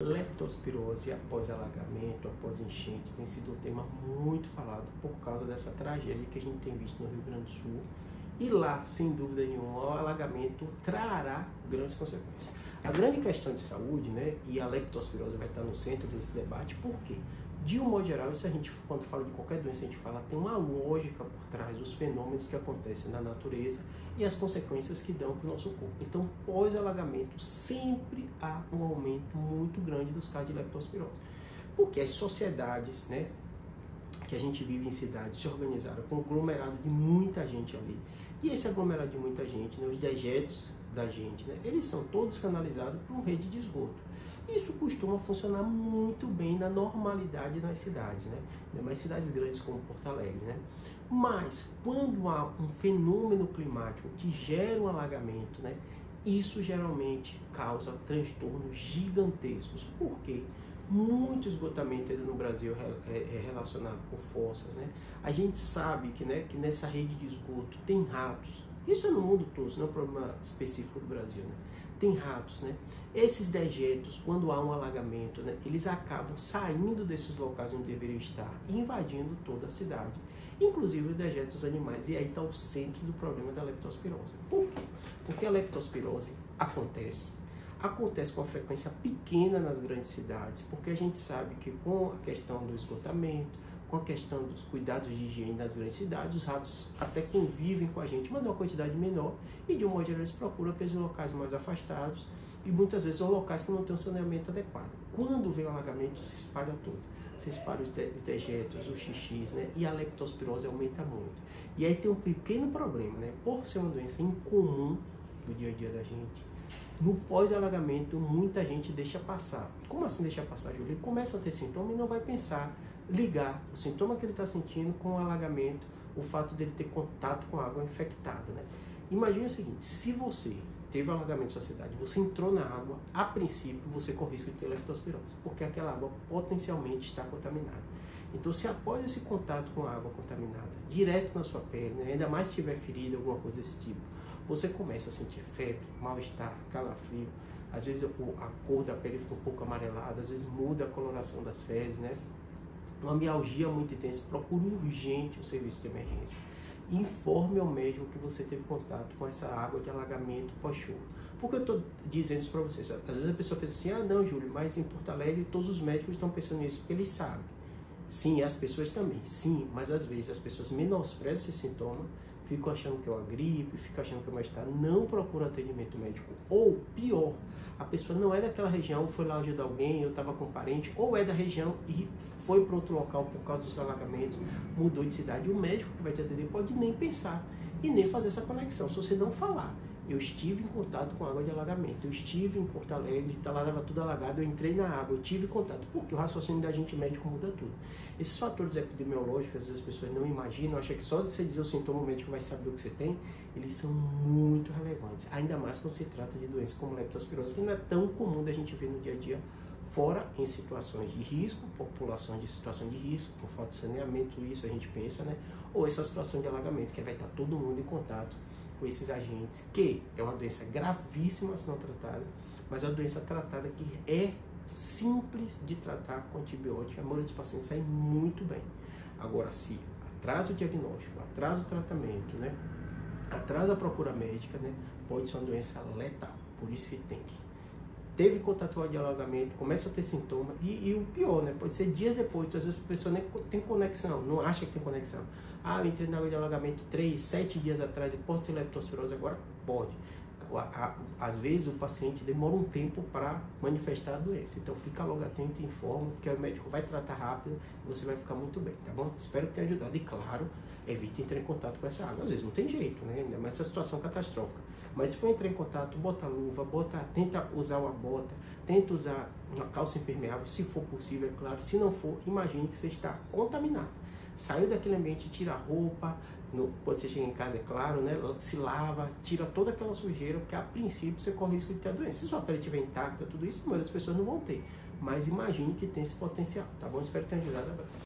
Leptospirose após alagamento, após enchente, tem sido um tema muito falado por causa dessa tragédia que a gente tem visto no Rio Grande do Sul. E lá, sem dúvida nenhuma, o alagamento trará grandes consequências. A grande questão de saúde, né, e a leptospirose vai estar no centro desse debate, por quê? De um modo geral, isso a gente, quando fala de qualquer doença, a gente fala tem uma lógica por trás dos fenômenos que acontecem na natureza e as consequências que dão para o nosso corpo. Então, pós-alagamento, sempre há um aumento muito grande dos casos de leptospirose. Porque as sociedades, né, que a gente vive em cidades se organizaram com um aglomerado de muita gente ali. E esse aglomerado de muita gente, né, os dejetos da gente, né, eles são todos canalizados por uma rede de esgoto. Isso costuma funcionar muito bem na normalidade nas cidades, né? Mas cidades grandes como Porto Alegre, né? Mas quando há um fenômeno climático que gera um alagamento, né? Isso geralmente causa transtornos gigantescos. Por quê? Muito esgotamento ainda no Brasil é relacionado com fossas, né? A gente sabe que, né, que nessa rede de esgoto tem ratos. Isso é no mundo todo, não é um problema específico do Brasil, né? Tem ratos, né? Esses dejetos, quando há um alagamento, né, eles acabam saindo desses locais onde deveriam estar e invadindo toda a cidade, inclusive os dejetos animais. E aí está o centro do problema da leptospirose. Por quê? Porque a leptospirose acontece com uma frequência pequena nas grandes cidades, porque a gente sabe que com a questão do esgotamento, com a questão dos cuidados de higiene nas grandes cidades, os ratos até convivem com a gente, mas em uma quantidade menor, e de um modo geral eles procuram aqueles locais mais afastados, e muitas vezes são locais que não têm um saneamento adequado. Quando vem o alagamento, se espalha tudo. Se espalha os dejetos, os xixis, né? E a leptospirose aumenta muito. E aí tem um pequeno problema, né? Por ser uma doença incomum do dia a dia da gente, no pós-alagamento, muita gente deixa passar. Como assim deixa passar, Júlio? Ele começa a ter sintoma e não vai pensar, ligar o sintoma que ele está sentindo com o alagamento, o fato dele ter contato com água infectada, né? Imagine o seguinte, se você teve alagamento na sua cidade, você entrou na água, a princípio você corre risco de ter leptospirose, porque aquela água potencialmente está contaminada. Então, se após esse contato com a água contaminada, direto na sua pele, né, ainda mais se tiver ferida, alguma coisa desse tipo, você começa a sentir febre, mal-estar, calafrio, às vezes a cor da pele fica um pouco amarelada, às vezes muda a coloração das fezes, né? Uma mialgia muito intensa, procure urgente o serviço de emergência. Informe ao médico que você teve contato com essa água de alagamento pós-chuva. Por que eu estou dizendo isso para vocês? Às vezes a pessoa pensa assim, ah não, Júlio, mas em Porto Alegre todos os médicos estão pensando nisso, porque eles sabem. Sim, as pessoas também, sim, mas às vezes as pessoas menosprezam esse sintoma, ficam achando que é uma gripe, ficam achando que é mal-estar, não procura atendimento médico. Ou, pior, a pessoa não é daquela região, foi lá ajudar alguém, eu estava com um parente, ou é da região e foi para outro local por causa dos alagamentos, mudou de cidade. E o médico que vai te atender pode nem pensar e nem fazer essa conexão, se você não falar. Eu estive em contato com água de alagamento, eu estive em Porto Alegre, lá estava tudo alagado, eu entrei na água, eu tive contato, porque o raciocínio da gente médico muda tudo. Esses fatores epidemiológicos, às vezes as pessoas não imaginam, acham que só de você dizer o sintoma, o médico vai saber o que você tem, eles são muito relevantes, ainda mais quando se trata de doenças como leptospirose, que não é tão comum da gente ver no dia a dia, fora em situações de risco, população de situação de risco, com falta de saneamento, isso a gente pensa, né? Ou essa situação de alagamento, que vai estar todo mundo em contato com esses agentes, que é uma doença gravíssima se não tratada, mas é uma doença tratada que é simples de tratar com antibiótico, a maioria dos pacientes sai muito bem. Agora, se atrasa o diagnóstico, atrasa o tratamento, né, atrasa a procura médica, né, pode ser uma doença letal, por isso que tem que. Teve contato com o alagamento, começa a ter sintoma, e o pior, né, pode ser dias depois, então, às vezes a pessoa nem tem conexão, não acha que tem conexão. Ah, eu entrei na água de alagamento 3, 7 dias atrás e posso ter leptospirose agora? Pode. Às vezes o paciente demora um tempo para manifestar a doença, então fica logo atento e informa, porque o médico vai tratar rápido e você vai ficar muito bem, tá bom? Espero que tenha ajudado e, claro, evite entrar em contato com essa água, às vezes não tem jeito, né? Ainda mais essa situação catastrófica, mas se for entrar em contato, bota a luva, tenta usar uma bota, tenta usar uma calça impermeável, se for possível, é claro, se não for, imagine que você está contaminado. Saiu daquele ambiente, tira a roupa, quando você chega em casa, é claro, né? Se lava, tira toda aquela sujeira, porque a princípio você corre risco de ter a doença. Se sua pele estiver intacta, tudo isso, a maioria das pessoas não vão ter. Mas imagine que tem esse potencial, tá bom? Espero que tenha ajudado. Abraço.